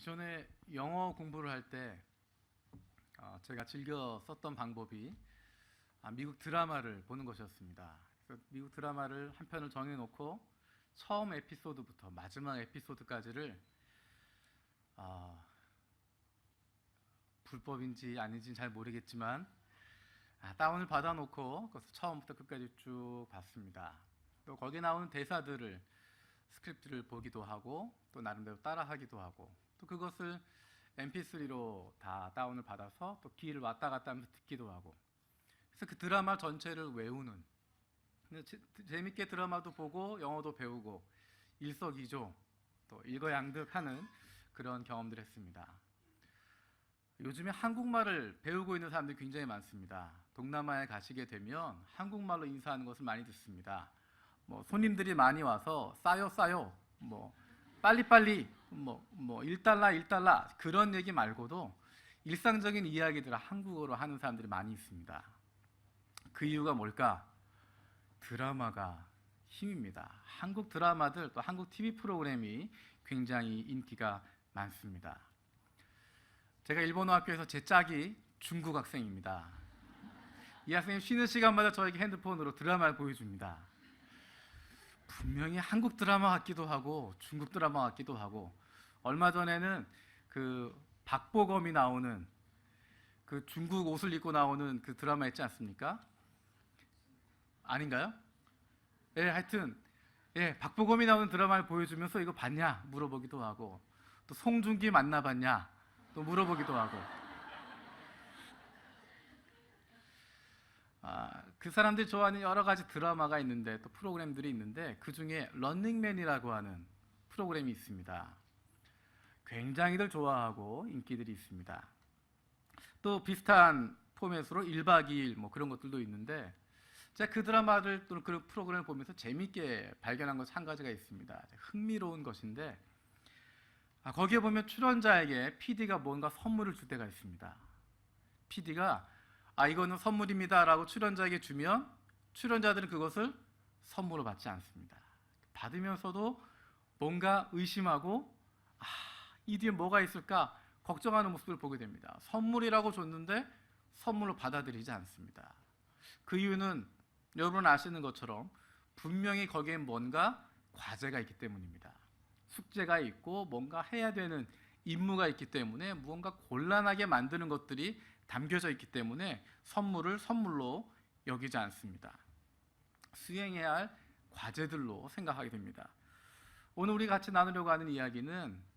예전에 영어 공부를 할 때 제가 즐겨 썼던 방법이 미국 드라마를 보는 것이었습니다. 그래서 미국 드라마를 한 편을 정해놓고 처음 에피소드부터 마지막 에피소드까지를 아, 불법인지 아닌지는 잘 모르겠지만 다운을 받아놓고 그것을 처음부터 끝까지 쭉 봤습니다. 또 거기에 나오는 대사들을 스크립트를 보기도 하고 또 나름대로 따라하기도 하고 또 그것을 mp3로 다 다운을 받아서 또 길을 왔다 갔다 하면서 듣기도 하고, 그래서 그 드라마 전체를 외우는, 재밌게 드라마도 보고 영어도 배우고 일석이조 또 일거양득하는 그런 경험들을 했습니다. 요즘에 한국말을 배우고 있는 사람들이 굉장히 많습니다. 동남아에 가시게 되면 한국말로 인사하는 것을 많이 듣습니다. 손님들이 많이 와서 싸요 빨리빨리 1달러 그런 얘기 말고도 일상적인 이야기들을 한국어로 하는 사람들이 많이 있습니다. 그 이유가 뭘까? 드라마가 힘입니다. 한국 드라마들 또 한국 TV 프로그램이 굉장히 인기가 많습니다. 제가 일본어 학교에서 제 짝이 중국 학생입니다. 이 학생이 쉬는 시간마다 저에게 핸드폰으로 드라마를 보여줍니다. 분명히 한국 드라마 같기도 하고 중국 드라마 같기도 하고, 얼마 전에는 그 박보검이 나오는 그 중국 옷을 입고 나오는 그 드라마 있지 않습니까? 아닌가요? 예, 하여튼 박보검이 나오는 드라마를 보여주면서 이거 봤냐 물어보기도 하고, 또 송중기 만나봤냐 또 물어보기도 하고, 그 사람들이 좋아하는 여러 가지 드라마가 있는데 또 프로그램들이 있는데, 그 중에 런닝맨이라고 하는 프로그램이 있습니다. 굉장히들 좋아하고 인기들이 있습니다. 또 비슷한 포맷으로 1박 2일 그런 것들도 있는데, 제가 그 드라마들 또는 그 프로그램을 보면서 재밌게 발견한 것 한 가지가 있습니다. 흥미로운 것인데, 거기에 보면 출연자에게 PD가 뭔가 선물을 줄 때가 있습니다. PD가 이거는 선물입니다 라고 출연자에게 주면 출연자들은 그것을 선물로 받지 않습니다. 받으면서도 뭔가 의심하고 이 뒤에 뭐가 있을까 걱정하는 모습을 보게 됩니다. 선물이라고 줬는데 선물로 받아들이지 않습니다. 그 이유는 여러분 아시는 것처럼 분명히 거기에 뭔가 과제가 있기 때문입니다. 숙제가 있고 뭔가 해야 되는 임무가 있기 때문에 무언가 곤란하게 만드는 것들이 담겨져 있기 때문에 선물을 선물로 여기지 않습니다. 수행해야 할 과제들로 생각하게 됩니다. 오늘 우리 같이 나누려고 하는 이야기는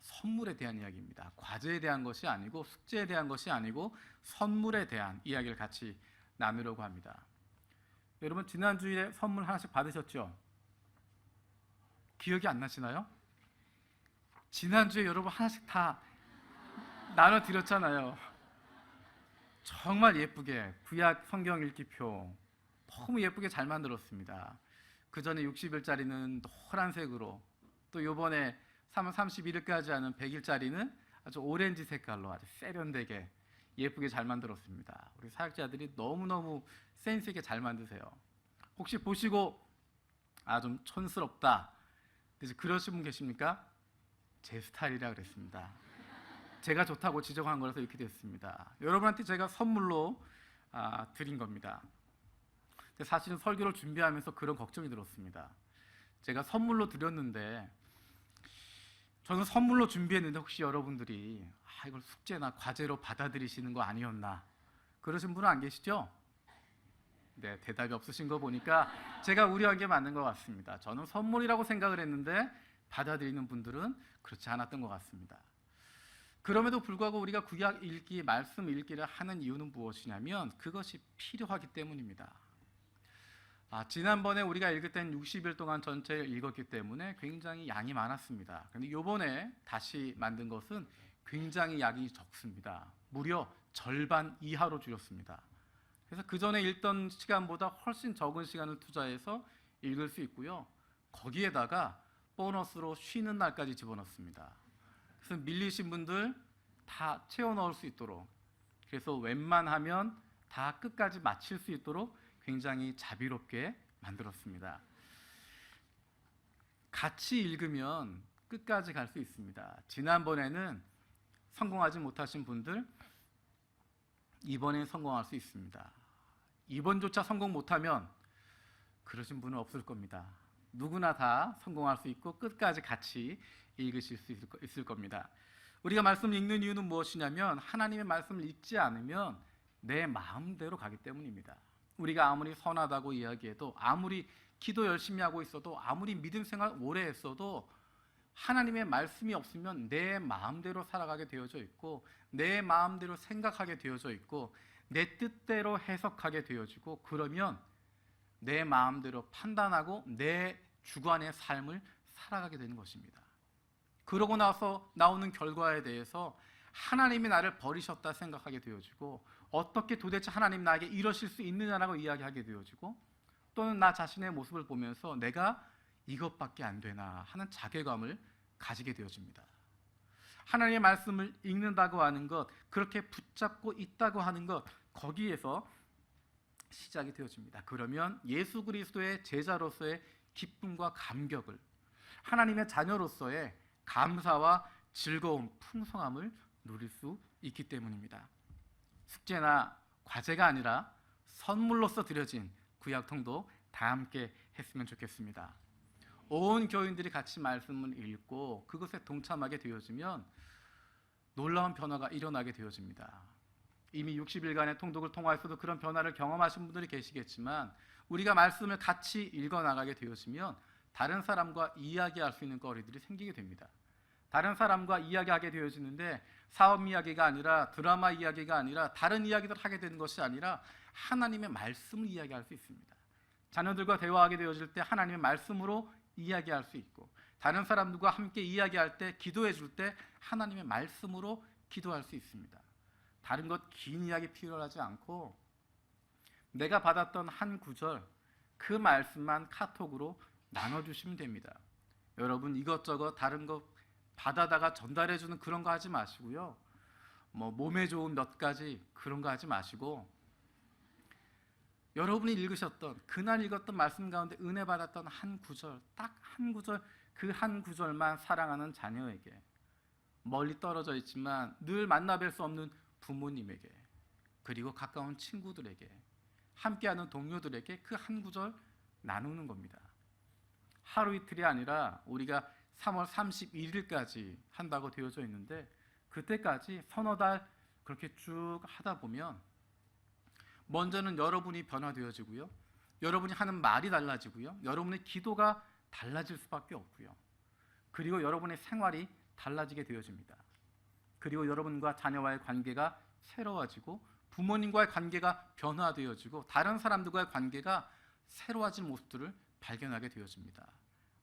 선물에 대한 이야기입니다. 과제에 대한 것이 아니고 숙제에 대한 것이 아니고 선물에 대한 이야기를 같이 나누려고 합니다. 여러분 지난주에 선물 하나씩 받으셨죠? 기억이 안 나시나요? 지난주에 여러분 하나씩 다 나눠드렸잖아요. 정말 예쁘게 구약 성경 읽기표 너무 예쁘게 잘 만들었습니다. 그 전에 60일짜리는 노란색으로, 또 요번에 3월 31일까지 하는 100일짜리는 아주 오렌지 색깔로 아주 세련되게 예쁘게 잘 만들었습니다. 우리 사역자들이 너무너무 센스 있게 잘 만드세요. 혹시 보시고 좀 촌스럽다 그러신 분 계십니까? 제 스타일이라 그랬습니다. 제가 좋다고 지적한 거라서 이렇게 됐습니다. 여러분한테 제가 선물로 드린 겁니다. 사실은 설교를 준비하면서 그런 걱정이 들었습니다. 제가 선물로 드렸는데, 저는 선물로 준비했는데 혹시 여러분들이 이걸 숙제나 과제로 받아들이시는 거 아니었나, 그러신 분은 안 계시죠? 네, 대답이 없으신 거 보니까 제가 우려한 게 맞는 것 같습니다. 저는 선물이라고 생각을 했는데 받아들이는 분들은 그렇지 않았던 것 같습니다. 그럼에도 불구하고 우리가 구약 읽기, 말씀 읽기를 하는 이유는 무엇이냐면 그것이 필요하기 때문입니다. 지난번에 우리가 읽을 땐 60일 동안 전체를 읽었기 때문에 굉장히 양이 많았습니다. 그런데 이번에 다시 만든 것은 굉장히 양이 적습니다. 무려 절반 이하로 줄였습니다. 그래서 그 전에 읽던 시간보다 훨씬 적은 시간을 투자해서 읽을 수 있고요. 거기에다가 보너스로 쉬는 날까지 집어넣습니다. 그래서 밀리신 분들 다 채워 넣을 수 있도록, 그래서 웬만하면 다 끝까지 마칠 수 있도록 굉장히 자비롭게 만들었습니다. 같이 읽으면 끝까지 갈 수 있습니다. 지난번에는 성공하지 못하신 분들 이번엔 성공할 수 있습니다. 이번조차 성공 못하면 그러신 분은 없을 겁니다. 누구나 다 성공할 수 있고 끝까지 같이 읽으실 수 있을 겁니다. 우리가 말씀을 읽는 이유는 무엇이냐면 하나님의 말씀을 읽지 않으면 내 마음대로 가기 때문입니다. 우리가 아무리 선하다고 이야기해도, 아무리 기도 열심히 하고 있어도, 아무리 믿음 생활 오래 했어도 하나님의 말씀이 없으면 내 마음대로 살아가게 되어져 있고, 내 마음대로 생각하게 되어져 있고, 내 뜻대로 해석하게 되어지고, 그러면 내 마음대로 판단하고 내 주관의 삶을 살아가게 되는 것입니다. 그러고 나서 나오는 결과에 대해서 하나님이 나를 버리셨다 생각하게 되어지고, 어떻게 도대체 하나님 나에게 이러실 수 있느냐라고 이야기하게 되어지고, 또는 나 자신의 모습을 보면서 내가 이것밖에 안 되나 하는 자괴감을 가지게 되어집니다. 하나님의 말씀을 읽는다고 하는 것, 그렇게 붙잡고 있다고 하는 것, 거기에서 시작이 되어집니다. 그러면 예수 그리스도의 제자로서의 기쁨과 감격을, 하나님의 자녀로서의 감사와 즐거움, 풍성함을 누릴 수 있기 때문입니다. 숙제나 과제가 아니라 선물로서 드려진 구약통도 다 함께 했으면 좋겠습니다. 온 교인들이 같이 말씀을 읽고 그것에 동참하게 되어지면 놀라운 변화가 일어나게 되어집니다. 이미 60일간의 통독을 통하여서도 그런 변화를 경험하신 분들이 계시겠지만, 우리가 말씀을 같이 읽어나가게 되어지면 다른 사람과 이야기할 수 있는 거리들이 생기게 됩니다. 다른 사람과 이야기하게 되어지는데 사업 이야기가 아니라, 드라마 이야기가 아니라, 다른 이야기들을 하게 되는 것이 아니라 하나님의 말씀을 이야기할 수 있습니다. 자녀들과 대화하게 되어질 때 하나님의 말씀으로 이야기할 수 있고, 다른 사람들과 함께 이야기할 때, 기도해 줄 때 하나님의 말씀으로 기도할 수 있습니다. 다른 것 긴 이야기 필요하지 않고 내가 받았던 한 구절, 그 말씀만 카톡으로 나눠주시면 됩니다. 여러분, 이것저것 다른 거 받아다가 전달해주는 그런 거 하지 마시고요. 몸에 좋은 몇 가지 그런 거 하지 마시고, 여러분이 읽으셨던, 그날 읽었던 말씀 가운데 은혜 받았던 한 구절, 딱 한 구절, 그 한 구절만 사랑하는 자녀에게, 멀리 떨어져 있지만 늘 만나 뵐 수 없는 부모님에게, 그리고 가까운 친구들에게, 함께하는 동료들에게 그 한 구절 나누는 겁니다. 하루 이틀이 아니라 우리가 3월 31일까지 한다고 되어져 있는데, 그때까지 서너 달 그렇게 쭉 하다 보면 먼저는 여러분이 변화되어지고요, 여러분이 하는 말이 달라지고요, 여러분의 기도가 달라질 수밖에 없고요, 그리고 여러분의 생활이 달라지게 되어집니다. 그리고 여러분과 자녀와의 관계가 새로워지고, 부모님과의 관계가 변화되어지고, 다른 사람들과의 관계가 새로워진 모습들을 발견하게 되어집니다.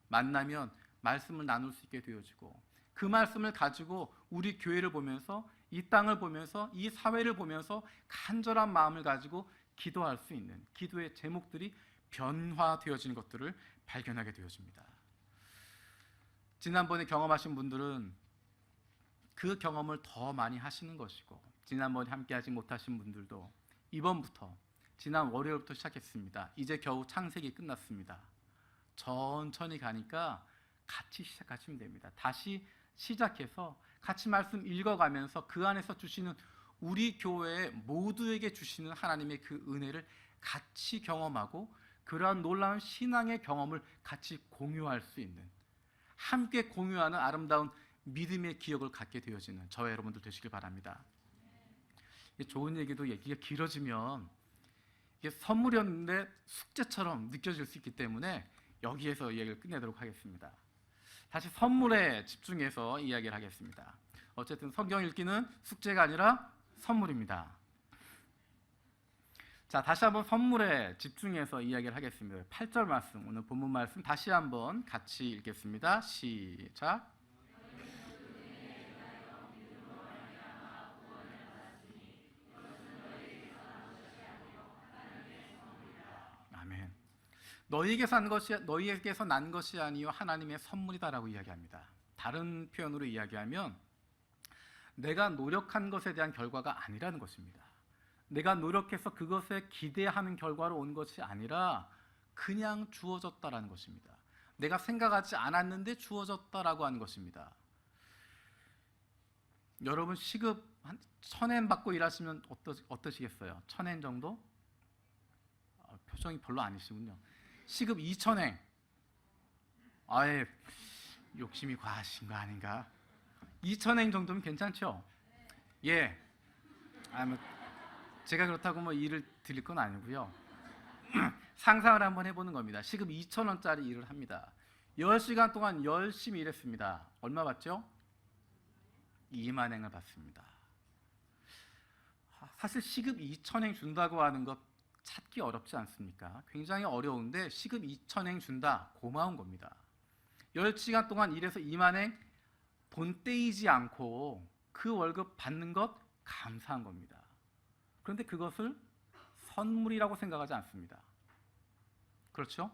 만나면 말씀을 나눌 수 있게 되어지고, 그 말씀을 가지고 우리 교회를 보면서, 이 땅을 보면서, 이 사회를 보면서 간절한 마음을 가지고 기도할 수 있는 기도의 제목들이 변화되어지는 것들을 발견하게 되어집니다. 지난번에 경험하신 분들은 그 경험을 더 많이 하시는 것이고, 지난번에 함께하지 못하신 분들도 이번부터, 지난 월요일부터 시작했습니다. 이제 겨우 창세기 끝났습니다. 천천히 가니까 같이 시작하시면 됩니다. 다시 시작해서 같이 말씀 읽어가면서 그 안에서 주시는, 우리 교회 모두에게 주시는 하나님의 그 은혜를 같이 경험하고, 그러한 놀라운 신앙의 경험을 같이 공유할 수 있는, 함께 공유하는 아름다운 믿음의 기억을 갖게 되어지는 저와 여러분들 되시길 바랍니다. 좋은 얘기도 얘기가 길어지면 이게 선물이었는데 숙제처럼 느껴질 수 있기 때문에 여기에서 이야기를 끝내도록 하겠습니다. 다시 선물에 집중해서 이야기를 하겠습니다. 어쨌든 성경 읽기는 숙제가 아니라 선물입니다. 자, 다시 한번 선물에 집중해서 이야기를 하겠습니다. 8절 말씀, 오늘 본문 말씀 다시 한번 같이 읽겠습니다. 시작. 아멘. 너희에게서 난 것이 아니요 하나님의 선물이다라고 이야기합니다. 다른 표현으로 이야기하면 내가 노력한 것에 대한 결과가 아니라는 것입니다. 내가 노력해서 그것에 기대하는 결과로 온 것이 아니라 그냥 주어졌다라는 것입니다. 내가 생각하지 않았는데 주어졌다라고 하는 것입니다. 여러분 시급 한 1,000엔 받고 일하시면 어떠시겠어요? 1,000엔 정도? 표정이 별로 아니시군요. 시급 2,000엔. 아예 욕심이 과하신 거 아닌가? 2,000엔 정도면 괜찮죠? 예. 뭐 제가 그렇다고 뭐 일을 드릴 건 아니고요. 상상을 한번 해보는 겁니다. 시급 2,000원짜리 일을 합니다. 10시간 동안 열심히 일했습니다. 얼마 받죠? 20,000엔을 받습니다. 사실 시급 2,000엔 준다고 하는 것 찾기 어렵지 않습니까? 굉장히 어려운데 시급 2,000엔 준다, 고마운 겁니다. 10시간 동안 일해서 20,000엔 돈 떼이지 않고 그 월급 받는 것 감사한 겁니다. 그런데 그것을 선물이라고 생각하지 않습니다. 그렇죠?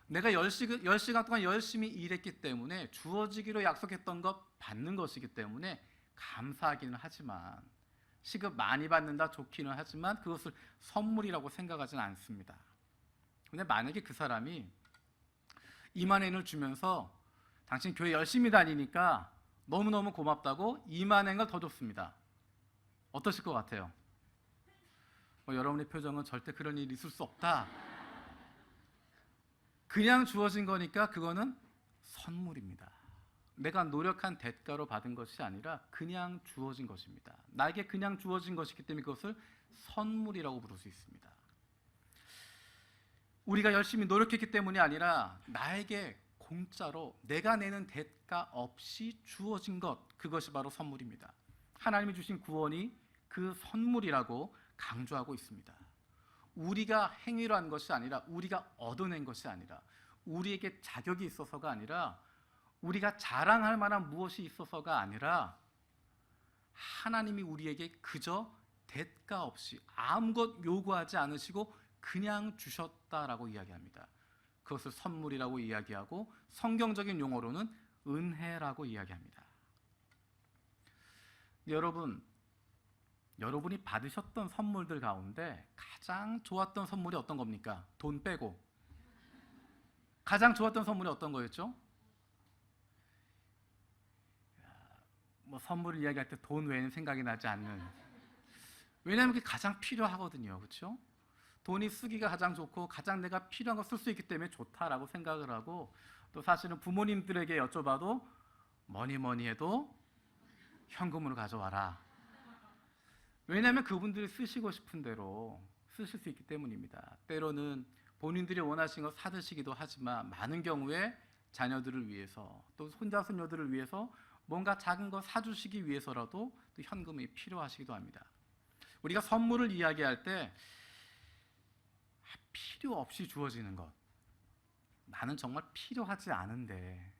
내가 10시간 동안 열심히 일했기 때문에 주어지기로 약속했던 것 받는 것이기 때문에 감사하기는 하지만 시급 많이 받는다 좋기는 하지만 그것을 선물이라고 생각하지는 않습니다. 근데 만약에 그 사람이 20,000엔을 주면서 당신 교회 열심히 다니니까 너무너무 고맙다고 20,000엔을 더 줬습니다. 어떠실 것 같아요? 여러분의 표정은 절대 그런 일이 있을 수 없다. 그냥 주어진 거니까 그거는 선물입니다. 내가 노력한 대가로 받은 것이 아니라 그냥 주어진 것입니다. 나에게 그냥 주어진 것이기 때문에 그것을 선물이라고 부를 수 있습니다. 우리가 열심히 노력했기 때문이 아니라 나에게 공짜로 내가 내는 대가 없이 주어진 것, 그것이 바로 선물입니다. 하나님이 주신 구원이 그 선물이라고 강조하고 있습니다. 우리가 행위로 한 것이 아니라 우리가 얻어낸 것이 아니라 우리에게 자격이 있어서가 아니라 우리가 자랑할 만한 무엇이 있어서가 아니라 하나님이 우리에게 그저 대가 없이 아무것 요구하지 않으시고 그냥 주셨다라고 이야기합니다. 그것을 선물이라고 이야기하고 성경적인 용어로는 은혜라고 이야기합니다. 여러분이 받으셨던 선물들 가운데 가장 좋았던 선물이 어떤 겁니까? 돈 빼고. 가장 좋았던 선물이 어떤 거였죠? 선물을 이야기할 때 돈 외에는 생각이 나지 않는. 왜냐하면 그게 가장 필요하거든요. 그렇죠? 돈이 쓰기가 가장 좋고 가장 내가 필요한 거 쓸 수 있기 때문에 좋다라고 생각을 하고 또 사실은 부모님들에게 여쭤봐도 뭐니 해도 현금으로 가져와라. 왜냐하면 그분들이 쓰시고 싶은 대로 쓰실 수 있기 때문입니다. 때로는 본인들이 원하시는 거 사드시기도 하지만 많은 경우에 자녀들을 위해서 또 손자 손녀들을 위해서 뭔가 작은 거 사주시기 위해서라도 또 현금이 필요하시기도 합니다. 우리가 선물을 이야기할 때 필요 없이 주어지는 것, 나는 정말 필요하지 않은데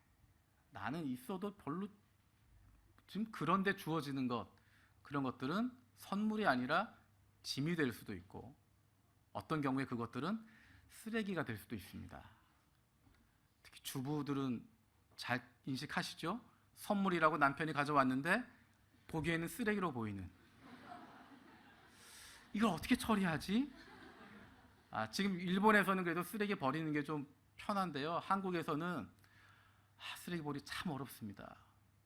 나는 있어도 별로 지금 그런데 주어지는 것, 그런 것들은 선물이 아니라 짐이 될 수도 있고 어떤 경우에 그것들은 쓰레기가 될 수도 있습니다. 특히 주부들은 잘 인식하시죠? 선물이라고 남편이 가져왔는데 보기에는 쓰레기로 보이는, 이걸 어떻게 처리하지? 지금 일본에서는 그래도 쓰레기 버리는 게 좀 편한데요. 한국에서는 쓰레기 버리기 참 어렵습니다.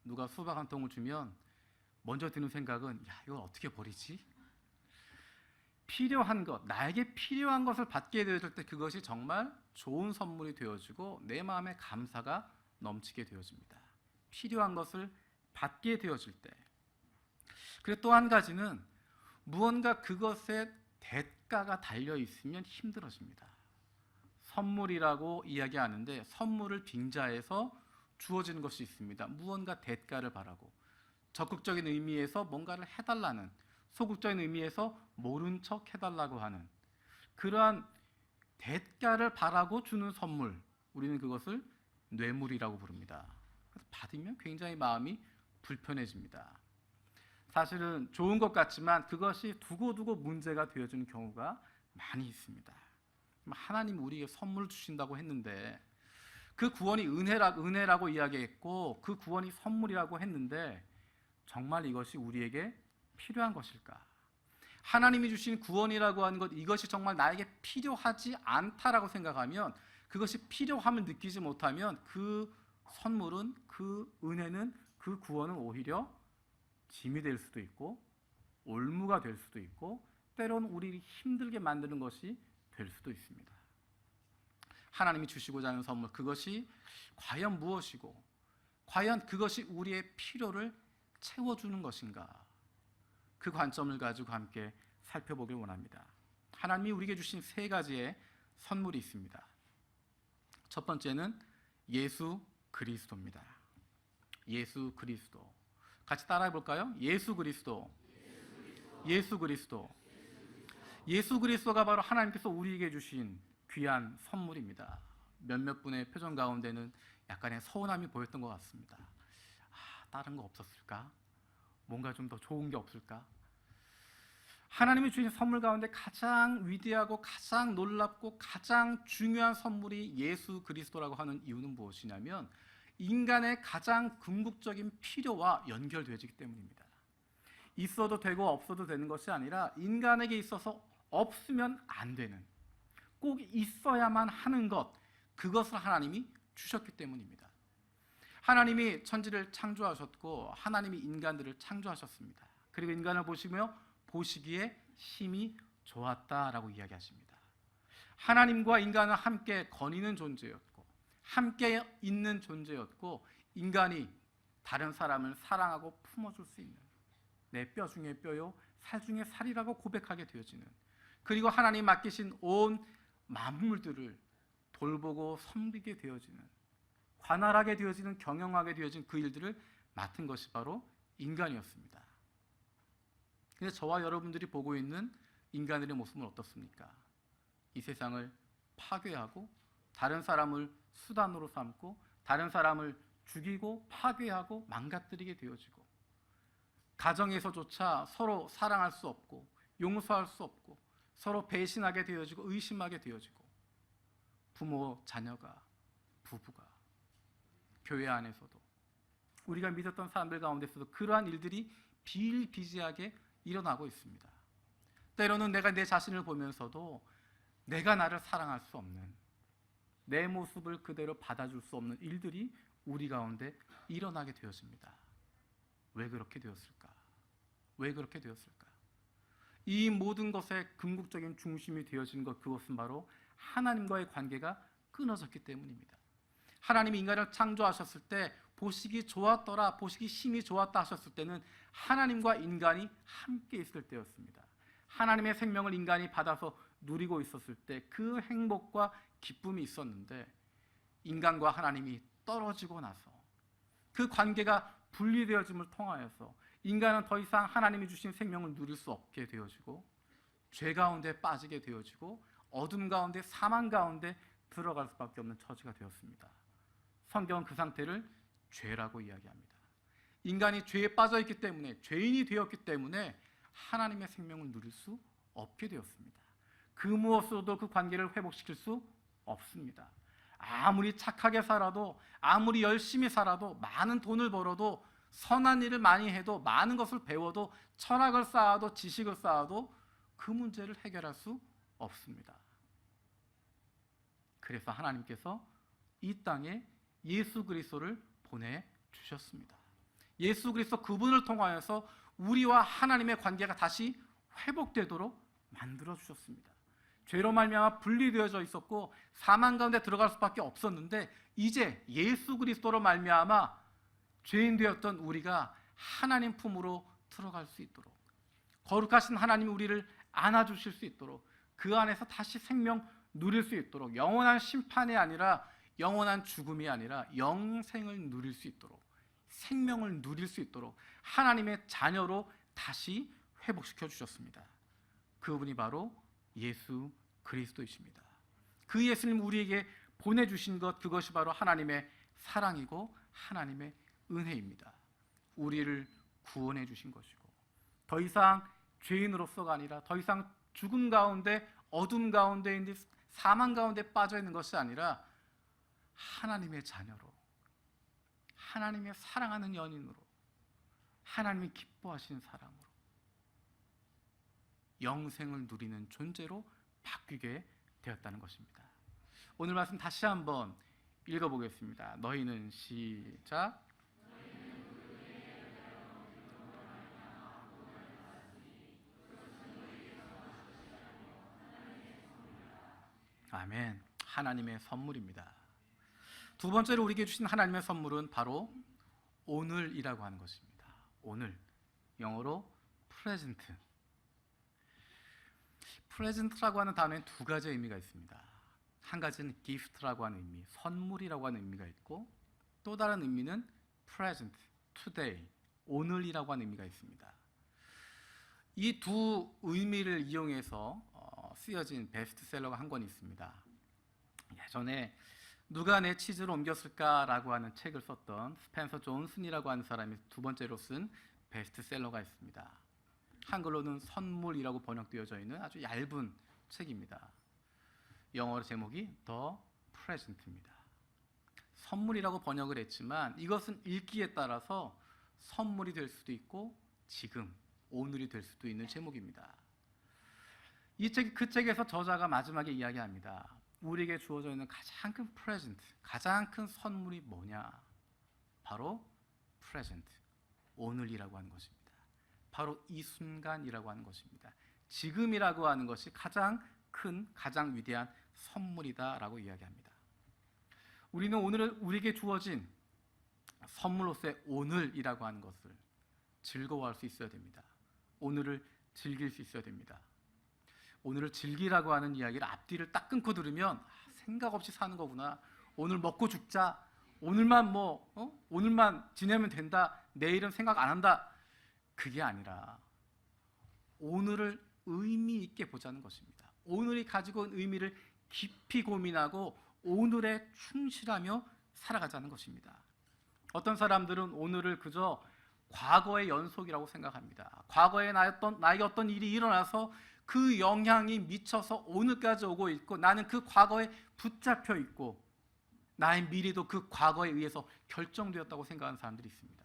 누가 수박 한 통을 주면 먼저 드는 생각은 이걸 어떻게 버리지? 필요한 것, 나에게 필요한 것을 받게 되어질 때 그것이 정말 좋은 선물이 되어지고 내 마음에 감사가 넘치게 되어집니다. 필요한 것을 받게 되어질 때. 그리고 또 한 가지는 무언가 그것에 대가가 달려 있으면 힘들어집니다. 선물이라고 이야기하는데 선물을 빙자해서 주어지는 것이 있습니다. 무언가 대가를 바라고 적극적인 의미에서 뭔가를 해달라는, 소극적인 의미에서 모른 척 해달라고 하는 그러한 대가를 바라고 주는 선물, 우리는 그것을 뇌물이라고 부릅니다. 그래서 받으면 굉장히 마음이 불편해집니다. 사실은 좋은 것 같지만 그것이 두고두고 문제가 되어지는 경우가 많이 있습니다. 하나님이 우리에게 선물을 주신다고 했는데 그 구원이 은혜라고 이야기했고 그 구원이 선물이라고 했는데 정말 이것이 우리에게 필요한 것일까? 하나님이 주신 구원이라고 하는 것, 이것이 정말 나에게 필요하지 않다라고 생각하면 그것이 필요함을 느끼지 못하면 그 선물은, 그 은혜는, 그 구원은 오히려 짐이 될 수도 있고 올무가 될 수도 있고 때로는 우리를 힘들게 만드는 것이 될 수도 있습니다. 하나님이 주시고자 하는 선물, 그것이 과연 무엇이고 과연 그것이 우리의 필요를 채워주는 것인가, 그 관점을 가지고 함께 살펴보길 원합니다. 하나님이 우리에게 주신 세 가지의 선물이 있습니다. 첫 번째는 예수 그리스도입니다. 예수 그리스도. 같이 따라해 볼까요? 예수 그리스도. 예수 그리스도. 예수 그리스도가 바로 하나님께서 우리에게 주신 귀한 선물입니다. 몇몇 분의 표정 가운데는 약간의 서운함이 보였던 것 같습니다. 다른 거 없었을까? 뭔가 좀 더 좋은 게 없을까? 하나님이 주신 선물 가운데 가장 위대하고 가장 놀랍고 가장 중요한 선물이 예수 그리스도라고 하는 이유는 무엇이냐면 인간의 가장 궁극적인 필요와 연결되어지기 때문입니다. 있어도 되고 없어도 되는 것이 아니라 인간에게 있어서 없으면 안 되는, 꼭 있어야만 하는 것, 그것을 하나님이 주셨기 때문입니다. 하나님이 천지를 창조하셨고 하나님이 인간들을 창조하셨습니다. 그리고 인간을 보시기에 심히 좋았다라고 이야기하십니다. 하나님과 인간은 함께 거니는 존재였고 함께 있는 존재였고 인간이 다른 사람을 사랑하고 품어줄 수 있는, 내 뼈 중에 뼈요 살 중에 살이라고 고백하게 되어지는, 그리고 하나님 맡기신 온 만물들을 돌보고 섬기게 되어지는, 관할하게 되어지는, 경영하게 되어진 그 일들을 맡은 것이 바로 인간이었습니다. 근데 저와 여러분들이 보고 있는 인간들의 모습은 어떻습니까? 이 세상을 파괴하고 다른 사람을 수단으로 삼고 다른 사람을 죽이고 파괴하고 망가뜨리게 되어지고, 가정에서조차 서로 사랑할 수 없고 용서할 수 없고 서로 배신하게 되어지고 의심하게 되어지고, 부모, 자녀가, 부부가, 교회 안에서도 우리가 믿었던 사람들 가운데서도 그러한 일들이 비일비재하게 일어나고 있습니다. 때로는 내가 내 자신을 보면서도 내가 나를 사랑할 수 없는, 내 모습을 그대로 받아줄 수 없는 일들이 우리 가운데 일어나게 되었습니다. 왜 그렇게 되었을까? 왜 그렇게 되었을까? 이 모든 것의 궁극적인 중심이 되어진 것, 그것은 바로 하나님과의 관계가 끊어졌기 때문입니다. 하나님이 인간을 창조하셨을 때 보시기 좋았더라, 보시기 심히 좋았다 하셨을 때는 하나님과 인간이 함께 있을 때였습니다. 하나님의 생명을 인간이 받아서 누리고 있었을 때 그 행복과 기쁨이 있었는데, 인간과 하나님이 떨어지고 나서 그 관계가 분리되어짐을 통하여서 인간은 더 이상 하나님이 주신 생명을 누릴 수 없게 되어지고 죄 가운데 빠지게 되어지고 어둠 가운데, 사망 가운데 들어갈 수밖에 없는 처지가 되었습니다. 성경은 그 상태를 죄라고 이야기합니다. 인간이 죄에 빠져 있기 때문에, 죄인이 되었기 때문에 하나님의 생명을 누릴 수 없게 되었습니다. 그 무엇으로도 그 관계를 회복시킬 수 없습니다. 아무리 착하게 살아도, 아무리 열심히 살아도, 많은 돈을 벌어도, 선한 일을 많이 해도, 많은 것을 배워도, 철학을 쌓아도, 지식을 쌓아도 그 문제를 해결할 수 없습니다. 그래서 하나님께서 이 땅에 예수 그리스도를 보내주셨습니다. 예수 그리스도, 그분을 통하여서 우리와 하나님의 관계가 다시 회복되도록 만들어주셨습니다. 죄로 말미암아 분리되어져 있었고 사망 가운데 들어갈 수밖에 없었는데, 이제 예수 그리스도로 말미암아 죄인 되었던 우리가 하나님 품으로 들어갈 수 있도록, 거룩하신 하나님이 우리를 안아주실 수 있도록, 그 안에서 다시 생명 누릴 수 있도록, 영원한 심판이 아니라, 영원한 죽음이 아니라 영생을 누릴 수 있도록, 생명을 누릴 수 있도록 하나님의 자녀로 다시 회복시켜 주셨습니다. 그분이 바로 예수 그리스도이십니다. 그 예수님 우리에게 보내주신 것, 그것이 바로 하나님의 사랑이고 하나님의 은혜입니다. 우리를 구원해 주신 것이고, 더 이상 죄인으로서가 아니라, 더 이상 죽음 가운데, 어둠 가운데 있는, 사망 가운데 빠져 있는 것이 아니라 하나님의 자녀로, 하나님의 사랑하는 연인으로, 하나님이 기뻐하시는 사람으로, 영생을 누리는 존재로 바뀌게 되었다는 것입니다. 오늘 말씀 다시 한번 읽어보겠습니다. 너희는 시작. 아멘. 하나님의 선물입니다. 두 번째로 우리에게 주신 하나님의 선물은 바로 오늘이라고 하는 것입니다. 오늘, 영어로 present. present라고 하는 단어에 두 가지 의미가 있습니다. 한 가지는 gift라고 하는 의미, 선물이라고 하는 의미가 있고, 또 다른 의미는 present, today, 오늘이라고 하는 의미가 있습니다. 이 두 의미를 이용해서 쓰여진 베스트셀러가 한 권 있습니다. 예전에 누가 내 치즈를 옮겼을까라고 하는 책을 썼던 스펜서 존슨이라고 하는 사람이 두 번째로 쓴 베스트셀러가 있습니다. 한글로는 선물이라고 번역되어져 있는 아주 얇은 책입니다. 영어로 제목이 The Present입니다. 선물이라고 번역을 했지만 이것은 읽기에 따라서 선물이 될 수도 있고 지금, 오늘이 될 수도 있는 제목입니다. 그 책에서 저자가 마지막에 이야기합니다. 우리에게 주어져 있는 가장 큰 프레젠트, 가장 큰 선물이 뭐냐? 바로 프레젠트, 오늘이라고 하는 것입니다. 바로 이 순간이라고 하는 것입니다. 지금이라고 하는 것이 가장 큰, 가장 위대한 선물이다라고 이야기합니다. 우리는 오늘 우리에게 주어진 선물로서의 오늘이라고 하는 것을 즐거워할 수 있어야 됩니다. 오늘을 즐길 수 있어야 됩니다. 오늘을 즐기라고 하는 이야기를 앞뒤를 딱 끊고 들으면 생각 없이 사는 거구나. 오늘 먹고 죽자. 오늘만 오늘만 지내면 된다. 내일은 생각 안 한다. 그게 아니라 오늘을 의미 있게 보자는 것입니다. 오늘이 가지고 있는 의미를 깊이 고민하고 오늘에 충실하며 살아가자는 것입니다. 어떤 사람들은 오늘을 그저 과거의 연속이라고 생각합니다. 과거에 나에게 어떤 일이 일어나서 그 영향이 미쳐서 오늘까지 오고 있고 나는 그 과거에 붙잡혀 있고 나의 미래도 그 과거에 의해서 결정되었다고 생각하는 사람들이 있습니다.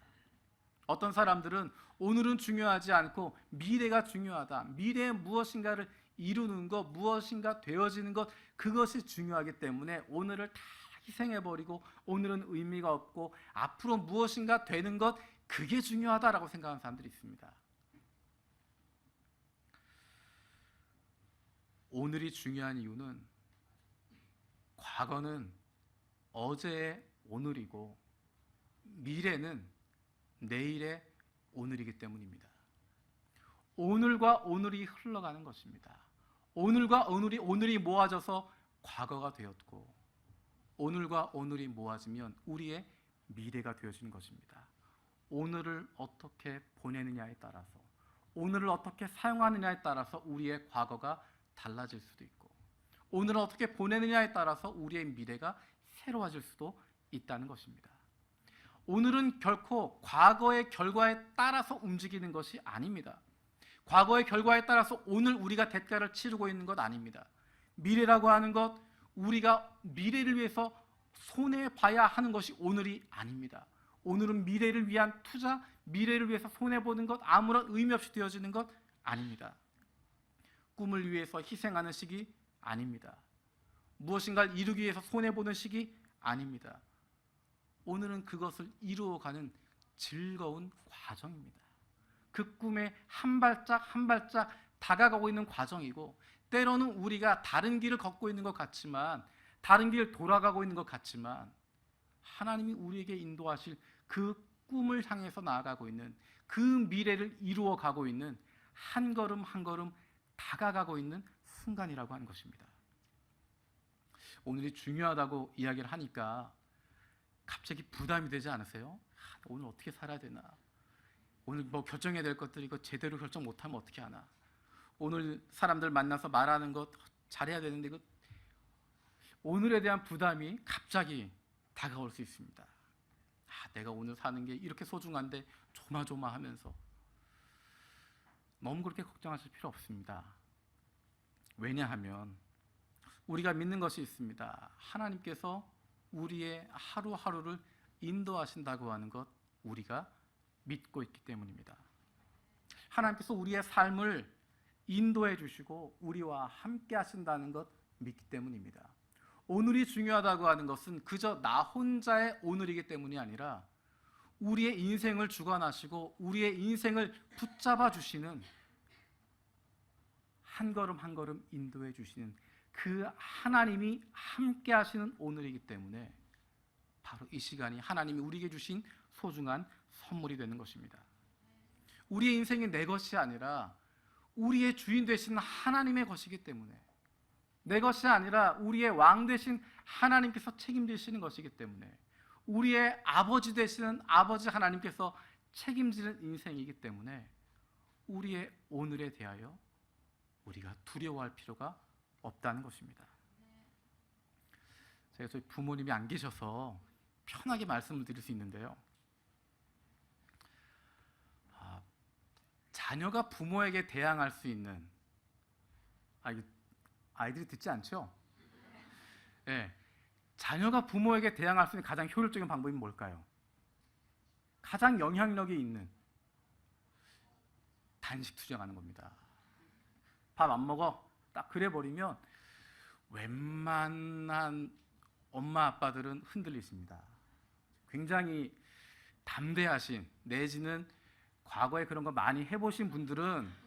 어떤 사람들은 오늘은 중요하지 않고 미래가 중요하다. 미래에 무엇인가를 이루는 것, 무엇인가 되어지는 것, 그것이 중요하기 때문에 오늘을 다 희생해버리고 오늘은 의미가 없고 앞으로 무엇인가 되는 것, 그게 중요하다라고 생각하는 사람들이 있습니다. 오늘이 중요한 이유는 과거는 어제의 오늘이고 미래는 내일의 오늘이기 때문입니다. 오늘과 오늘이 흘러가는 것입니다. 오늘과 오늘이 모아져서 과거가 되었고 오늘과 오늘이 모아지면 우리의 미래가 되어지는 것입니다. 오늘을 어떻게 보내느냐에 따라서, 오늘을 어떻게 사용하느냐에 따라서 우리의 과거가 달라질 수도 있고 오늘을 어떻게 보내느냐에 따라서 우리의 미래가 새로워질 수도 있다는 것입니다. 오늘은 결코 과거의 결과에 따라서 움직이는 것이 아닙니다. 과거의 결과에 따라서 오늘 우리가 대가를 치르고 있는 것 아닙니다. 미래라고 하는 것, 우리가 미래를 위해서 손해봐야 하는 것이 오늘이 아닙니다. 오늘은 미래를 위한 투자, 미래를 위해서 손해보는 것, 아무런 의미 없이 되어지는 것 아닙니다. 꿈을 위해서 희생하는 시기 아닙니다. 무엇인가를 이루기 위해서 손해보는 시기 아닙니다. 오늘은 그것을 이루어가는 즐거운 과정입니다. 그 꿈에 한 발짝 한 발짝 다가가고 있는 과정이고 때로는 우리가 다른 길을 걷고 있는 것 같지만 다른 길을 돌아가고 있는 것 같지만 하나님이 우리에게 인도하실 그 꿈을 향해서 나아가고 있는 그 미래를 이루어가고 있는 한 걸음 한 걸음 다가가고 있는 순간이라고 하는 것입니다. 오늘이 중요하다고 이야기를 하니까 갑자기 부담이 되지 않으세요? 오늘 어떻게 살아야 되나? 오늘 뭐 결정해야 될 것들 이거 제대로 결정 못하면 어떻게 하나? 오늘 사람들 만나서 말하는 것 잘해야 되는데 이거 오늘에 대한 부담이 갑자기 다가올 수 있습니다. 내가 오늘 사는 게 이렇게 소중한데 조마조마하면서 너무 그렇게 걱정하실 필요 없습니다. 왜냐하면 우리가 믿는 것이 있습니다. 하나님께서 우리의 하루하루를 인도하신다고 하는 것 우리가 믿고 있기 때문입니다. 하나님께서 우리의 삶을 인도해 주시고 우리와 함께 하신다는 것 믿기 때문입니다. 오늘이 중요하다고 하는 것은 그저 나 혼자의 오늘이기 때문이 아니라 우리의 인생을 주관하시고 우리의 인생을 붙잡아 주시는, 한 걸음 한 걸음 인도해 주시는 그 하나님이 함께 하시는 오늘이기 때문에 바로 이 시간이 하나님이 우리에게 주신 소중한 선물이 되는 것입니다. 우리의 인생이 내 것이 아니라 우리의 주인 되신 하나님의 것이기 때문에, 내 것이 아니라 우리의 왕 되신 하나님께서 책임지시는 것이기 때문에, 우리의 아버지 되시는 아버지 하나님께서 책임지는 인생이기 때문에 우리의 오늘에 대하여 우리가 두려워할 필요가 없다는 것입니다. 제가 저희 부모님이 안 계셔서 편하게 말씀을 드릴 수 있는데요. 자녀가 부모에게 대항할 수 있는, 아이들이 듣지 않죠? 네. 자녀가 부모에게 대항할 수 있는 가장 효율적인 방법이 뭘까요? 가장 영향력이 있는 단식 투정하는 겁니다. 밥 안 먹어? 딱 그래 버리면 웬만한 엄마 아빠들은 흔들리십니다. 굉장히 담대하신, 내지는 과거에 그런 거 많이 해보신 분들은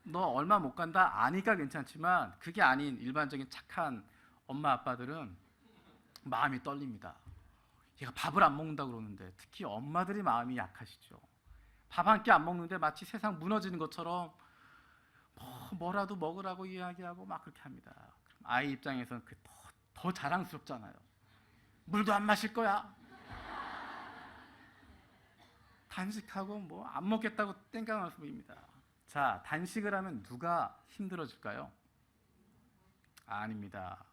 너 얼마 못 간다 아니까 괜찮지만, 그게 아닌 일반적인 착한 엄마 아빠들은 마음이 떨립니다. 얘가 밥을 안 먹는다 그러는데, 특히 엄마들이 마음이 약하시죠. 밥 한 끼 안 먹는데 마치 세상 무너지는 것처럼 뭐라도 먹으라고 이야기하고 막 그렇게 합니다. 그럼 아이 입장에서는 더 자랑스럽잖아요. 물도 안 마실 거야. 단식하고 뭐 안 먹겠다고 땡깡을 보입니다. 자, 단식을 하면 누가 힘들어질까요? 아닙니다.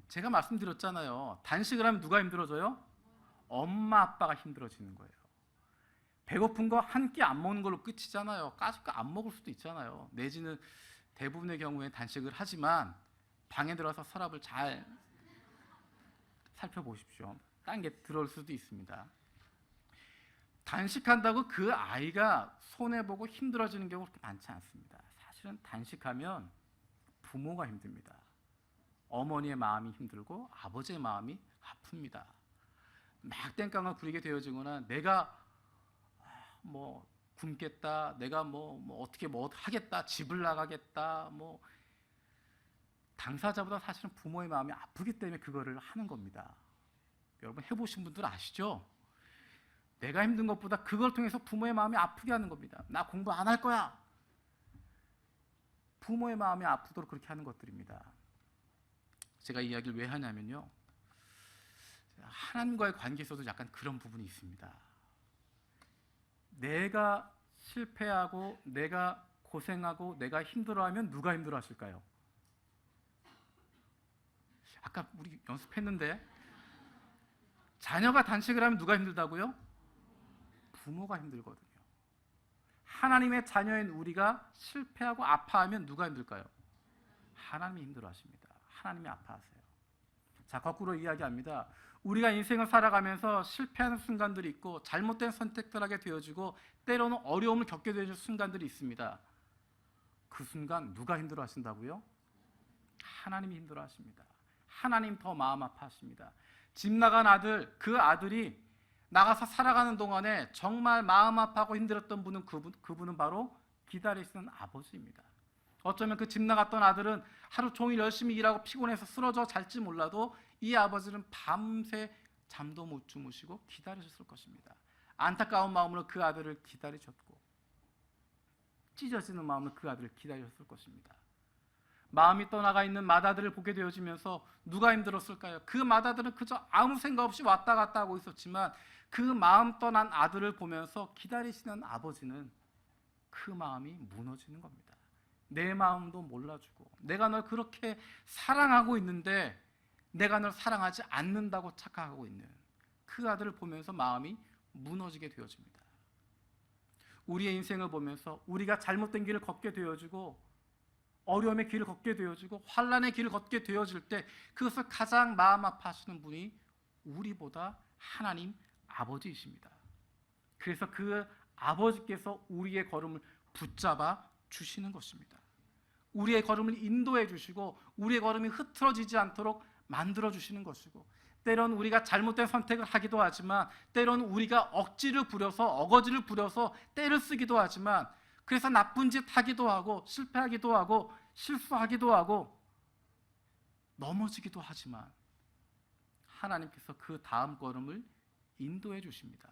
제가 말씀드렸잖아요. 단식을 하면 누가 힘들어져요? 엄마 아빠가 힘들어지는 거예요. 배고픈 거 한 끼 안 먹는 걸로 끝이잖아요. 까짓거 안 먹을 수도 있잖아요. 내지는 대부분의 경우에 단식을 하지만 방에 들어서 서랍을 잘 살펴보십시오. 딴 게 들어올 수도 있습니다. 단식한다고 그 아이가 손해보고 힘들어지는 경우 그렇게 많지 않습니다. 사실은 단식하면 부모가 힘듭니다. 어머니의 마음이 힘들고 아버지의 마음이 아픕니다. 막 땡깡을 부리게 되어지거나 내가 뭐 굶겠다, 내가 뭐 어떻게 뭐 하겠다, 집을 나가겠다, 뭐 당사자보다 사실은 부모의 마음이 아프기 때문에 그거를 하는 겁니다. 여러분 해보신 분들 아시죠? 내가 힘든 것보다 그걸 통해서 부모의 마음이 아프게 하는 겁니다. 나 공부 안 할 거야. 부모의 마음이 아프도록 그렇게 하는 것들입니다. 제가 이 이야기를 왜 하냐면요, 하나님과의 관계에서도 약간 그런 부분이 있습니다. 내가 실패하고 내가 고생하고 내가 힘들어하면 누가 힘들어하실까요? 아까 우리 연습했는데 자녀가 단식을 하면 누가 힘들다고요? 부모가 힘들거든요. 하나님의 자녀인 우리가 실패하고 아파하면 누가 힘들까요? 하나님이 힘들어하십니다. 하나님이 아파하세요. 자, 거꾸로 이야기합니다. 우리가 인생을 살아가면서 실패하는 순간들이 있고 잘못된 선택들 하게 되어지고 때로는 어려움을 겪게 되는 순간들이 있습니다. 그 순간 누가 힘들어하신다고요? 하나님이 힘들어하십니다. 하나님 더 마음 아파하십니다. 집 나간 아들, 그 아들이 나가서 살아가는 동안에 정말 마음 아파하고 힘들었던 분은 그분은 바로 기다리시는 아버지입니다. 어쩌면 그 집 나갔던 아들은 하루 종일 열심히 일하고 피곤해서 쓰러져 잘지 몰라도 이 아버지는 밤새 잠도 못 주무시고 기다리셨을 것입니다. 안타까운 마음으로 그 아들을 기다리셨고 찢어지는 마음으로 그 아들을 기다리셨을 것입니다. 마음이 떠나가 있는 맏아들을 보게 되어지면서 누가 힘들었을까요? 그 맏아들은 그저 아무 생각 없이 왔다 갔다 하고 있었지만 그 마음 떠난 아들을 보면서 기다리시는 아버지는 그 마음이 무너지는 겁니다. 내 마음도 몰라주고 내가 널 그렇게 사랑하고 있는데 내가 널 사랑하지 않는다고 착각하고 있는 그 아들을 보면서 마음이 무너지게 되어집니다. 우리의 인생을 보면서 우리가 잘못된 길을 걷게 되어지고 어려움의 길을 걷게 되어지고 환난의 길을 걷게 되어질 때 그것을 가장 마음 아파하시는 분이 우리보다 하나님 아버지이십니다. 그래서 그 아버지께서 우리의 걸음을 붙잡아 주시는 것입니다. 우리의 걸음을 인도해 주시고 우리의 걸음이 흐트러지지 않도록 만들어 주시는 것이고, 때로는 우리가 잘못된 선택을 하기도 하지만, 때로는 우리가 억지를 부려서, 어거지를 부려서 때를 쓰기도 하지만, 그래서 나쁜 짓 하기도 하고 실패하기도 하고 실수하기도 하고 넘어지기도 하지만, 하나님께서 그 다음 걸음을 인도해 주십니다.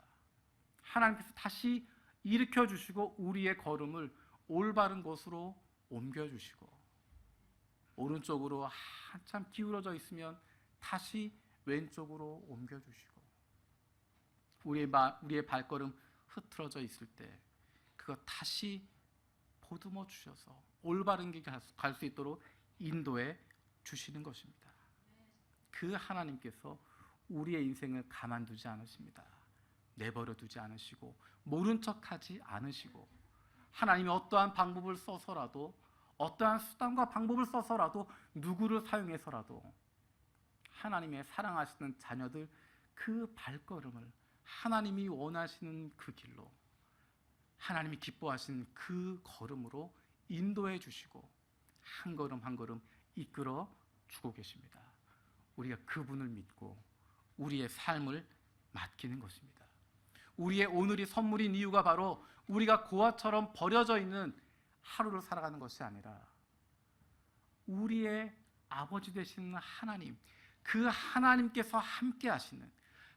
하나님께서 다시 일으켜 주시고 우리의 걸음을 올바른 곳으로 옮겨 주시고, 오른쪽으로 한참 기울어져 있으면 다시 왼쪽으로 옮겨 주시고, 우리의 발걸음 흐트러져 있을 때 그거 다시 보듬어 주셔서 올바른 길 갈 수 있도록 인도해 주시는 것입니다. 그 하나님께서 우리의 인생을 가만두지 않으십니다. 내버려 두지 않으시고 모른 척하지 않으시고, 하나님이 어떠한 방법을 써서라도, 어떠한 수단과 방법을 써서라도, 누구를 사용해서라도 하나님의 사랑하시는 자녀들 그 발걸음을 하나님이 원하시는 그 길로, 하나님이 기뻐하시는 그 걸음으로 인도해 주시고 한 걸음 한 걸음 이끌어 주고 계십니다. 우리가 그분을 믿고 우리의 삶을 맡기는 것입니다. 우리의 오늘이 선물인 이유가 바로 우리가 고아처럼 버려져 있는 하루를 살아가는 것이 아니라, 우리의 아버지 되시는 하나님, 그 하나님께서 함께 하시는,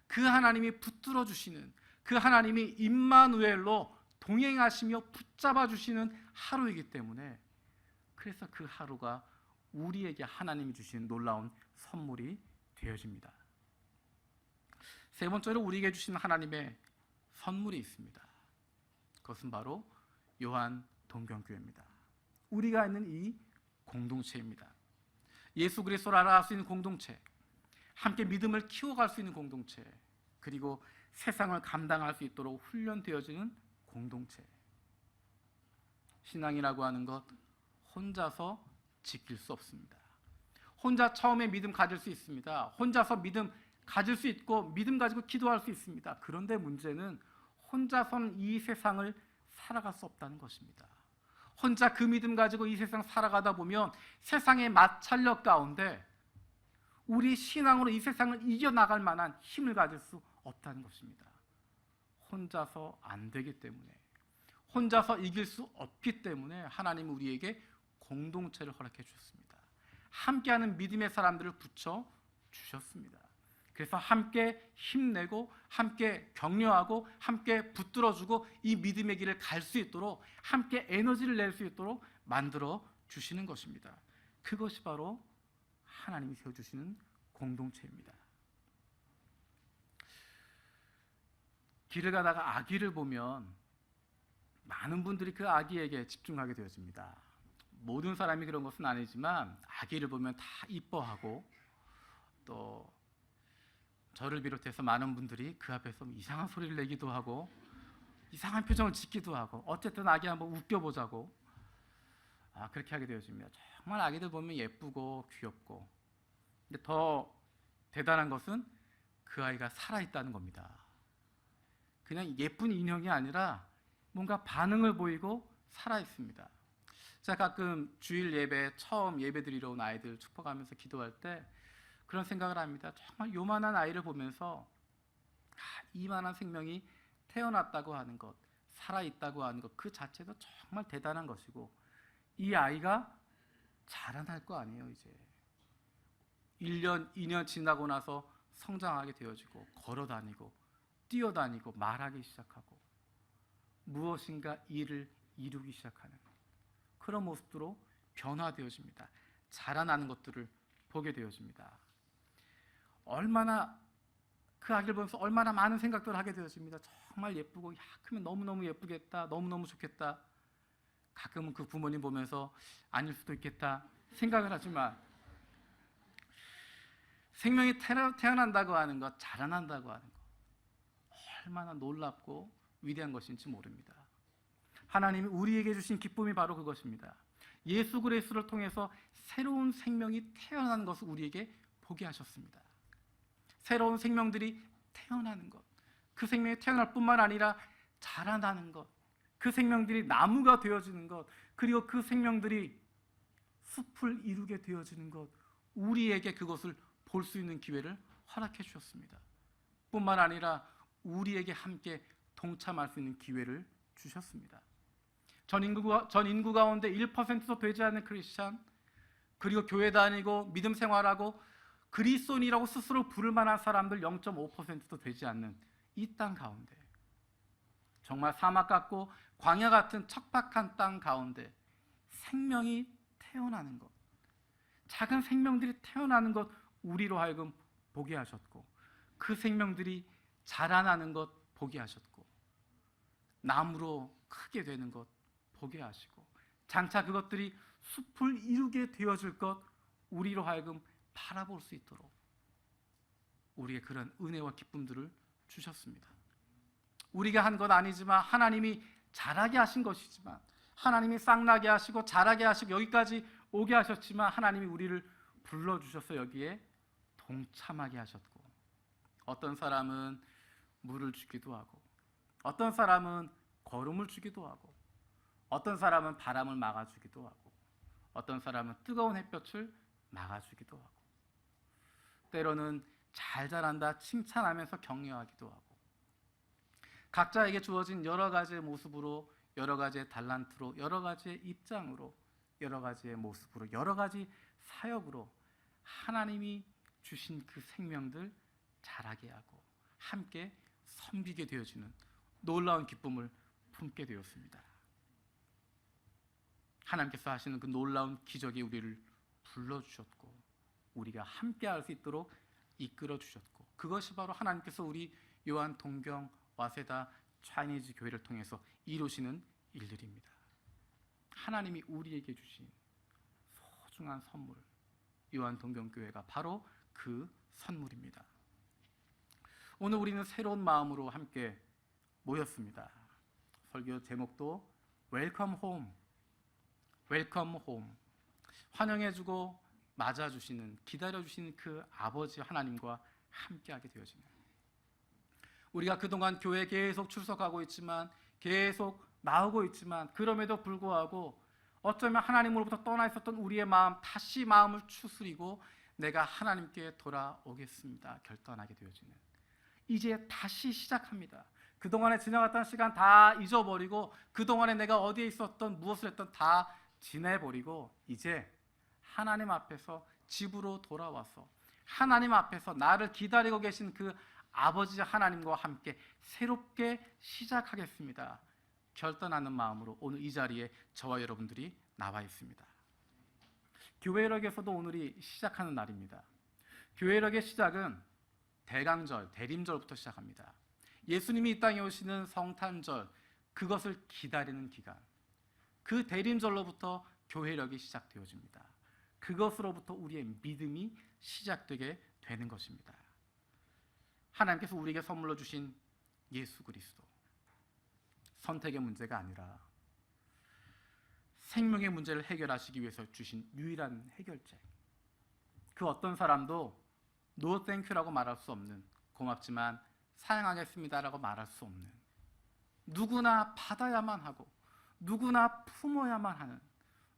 그 하나님이 붙들어 주시는, 그 하나님이 임마누엘로 동행하시며 붙잡아 주시는 하루이기 때문에, 그래서 그 하루가 우리에게 하나님이 주신 놀라운 선물이 되어집니다. 세 번째로 우리에게 주신 하나님의 선물이 있습니다. 그것은 바로 요한 동경교회입니다. 우리가 있는 이 공동체입니다. 예수 그리스도를 알아갈 수 있는 공동체, 함께 믿음을 키워갈 수 있는 공동체, 그리고 세상을 감당할 수 있도록 훈련되어지는 공동체. 신앙이라고 하는 것 혼자서 지킬 수 없습니다. 혼자 처음에 믿음 가질 수 있습니다. 혼자서 믿음 가질 수 있고 믿음 가지고 기도할 수 있습니다. 그런데 문제는 혼자서는 이 세상을 살아갈 수 없다는 것입니다. 혼자 그 믿음 가지고 이 세상 살아가다 보면 세상의 마찰력 가운데 우리 신앙으로 이 세상을 이겨나갈 만한 힘을 가질 수 없다는 것입니다. 혼자서 안 되기 때문에, 혼자서 이길 수 없기 때문에 하나님은 우리에게 공동체를 허락해 주셨습니다. 함께하는 믿음의 사람들을 붙여 주셨습니다. 그래서 함께 힘내고 함께 격려하고 함께 붙들어주고 이 믿음의 길을 갈 수 있도록, 함께 에너지를 낼 수 있도록 만들어 주시는 것입니다. 그것이 바로 하나님이 세워주시는 공동체입니다. 길을 가다가 아기를 보면 많은 분들이 그 아기에게 집중하게 되어집니다. 모든 사람이 그런 것은 아니지만 아기를 보면 다 이뻐하고, 또 저를 비롯해서 많은 분들이 그 앞에서 이상한 소리를 내기도 하고 이상한 표정을 짓기도 하고, 어쨌든 아기 한번 웃겨보자고 그렇게 하게 되어집니다. 정말 아기들 보면 예쁘고 귀엽고, 근데 더 대단한 것은 그 아이가 살아있다는 겁니다. 그냥 예쁜 인형이 아니라 뭔가 반응을 보이고 살아있습니다. 제가 가끔 주일 예배 처음 예배 드리러 온 아이들 축복하면서 기도할 때 그런 생각을 합니다. 정말 요만한 아이를 보면서 이만한 생명이 태어났다고 하는 것, 살아있다고 하는 것, 그 자체도 정말 대단한 것이고, 이 아이가 자라날 거 아니에요. 이제 1년, 2년 지나고 나서 성장하게 되어지고, 걸어다니고 뛰어다니고 말하기 시작하고 무엇인가 일을 이루기 시작하는 그런 모습으로 변화되어집니다. 자라나는 것들을 보게 되어집니다. 얼마나 그 아기를 보면서 얼마나 많은 생각들을 하게 되어집니다. 정말 예쁘고, 크면 너무너무 예쁘겠다, 너무너무 좋겠다. 가끔은 그 부모님 보면서 아닐 수도 있겠다 생각을 하지만, 생명이 태어난다고 하는 것, 자라난다고 하는 것, 얼마나 놀랍고 위대한 것인지 모릅니다. 하나님이 우리에게 주신 기쁨이 바로 그것입니다. 예수 그리스도를 통해서 새로운 생명이 태어나는 것을 우리에게 보게 하셨습니다. 새로운 생명들이 태어나는 것, 그 생명이 태어날 뿐만 아니라 자라나는 것, 그 생명들이 나무가 되어지는 것, 그리고 그 생명들이 숲을 이루게 되어지는 것, 우리에게 그것을 볼 수 있는 기회를 허락해 주셨습니다. 뿐만 아니라 우리에게 함께 동참할 수 있는 기회를 주셨습니다. 전 인구 가운데 1%도 되지 않는 크리스찬, 그리고 교회 다니고 믿음 생활하고 그리스도인이라고 스스로 부를 만한 사람들 0.5%도 되지 않는 이 땅 가운데, 정말 사막 같고 광야 같은 척박한 땅 가운데 생명이 태어나는 것, 작은 생명들이 태어나는 것 우리로 하여금 보게 하셨고, 그 생명들이 자라나는 것 보게 하셨고, 나무로 크게 되는 것 보게 하시고, 장차 그것들이 숲을 이루게 되어질 것 우리로 하여금 바라볼 수 있도록 우리의 그런 은혜와 기쁨들을 주셨습니다. 우리가 한 것 아니지만 하나님이 자라게 하신 것이지만, 하나님이 싹나게 하시고 자라게 하시고 여기까지 오게 하셨지만, 하나님이 우리를 불러주셔서 여기에 동참하게 하셨고, 어떤 사람은 물을 주기도 하고, 어떤 사람은 거름을 주기도 하고, 어떤 사람은 바람을 막아주기도 하고, 어떤 사람은 뜨거운 햇볕을 막아주기도 하고, 때로는 잘 자란다 칭찬하면서 격려하기도 하고, 각자에게 주어진 여러 가지의 모습으로, 여러 가지의 달란트로, 여러 가지의 입장으로, 여러 가지의 모습으로, 여러 가지 사역으로 하나님이 주신 그 생명들 자라게 하고 함께 섬기게 되어지는 놀라운 기쁨을 품게 되었습니다. 하나님께서 하시는 그 놀라운 기적이 우리를 불러주셨고, 우리가 함께 할 수 있도록 이끌어 주셨고, 그것이 바로 하나님께서 우리 요한 동경 와세다 차이니즈 교회를 통해서 이루시는 일들입니다. 하나님이 우리에게 주신 소중한 선물, 요한 동경 교회가 바로 그 선물입니다. 오늘 우리는 새로운 마음으로 함께 모였습니다. 설교 제목도 웰컴 홈, 웰컴 홈. 환영해주고 맞아주시는, 기다려주시는 그 아버지 하나님과 함께하게 되어지는, 우리가 그동안 교회에 계속 출석하고 있지만, 계속 나오고 있지만, 그럼에도 불구하고 어쩌면 하나님으로부터 떠나 있었던 우리의 마음, 다시 마음을 추스리고 내가 하나님께 돌아오겠습니다 결단하게 되어지는, 이제 다시 시작합니다. 그동안에 지나갔던 시간 다 잊어버리고, 그동안에 내가 어디에 있었던, 무엇을 했던 다 지내버리고, 이제 하나님 앞에서 집으로 돌아와서 하나님 앞에서 나를 기다리고 계신 그 아버지 하나님과 함께 새롭게 시작하겠습니다 결단하는 마음으로 오늘 이 자리에 저와 여러분들이 나와 있습니다. 교회력에서도 오늘이 시작하는 날입니다. 교회력의 시작은 대강절, 대림절부터 시작합니다. 예수님이 이 땅에 오시는 성탄절, 그것을 기다리는 기간, 그 대림절로부터 교회력이 시작되어집니다. 그것으로부터 우리의 믿음이 시작되게 되는 것입니다. 하나님께서 우리에게 선물로 주신 예수 그리스도, 선택의 문제가 아니라 생명의 문제를 해결하시기 위해서 주신 유일한 해결책, 그 어떤 사람도 No thank유라고 말할 수 없는, 고맙지만 사양하겠습니다라고 말할 수 없는, 누구나 받아야만 하고 누구나 품어야만 하는,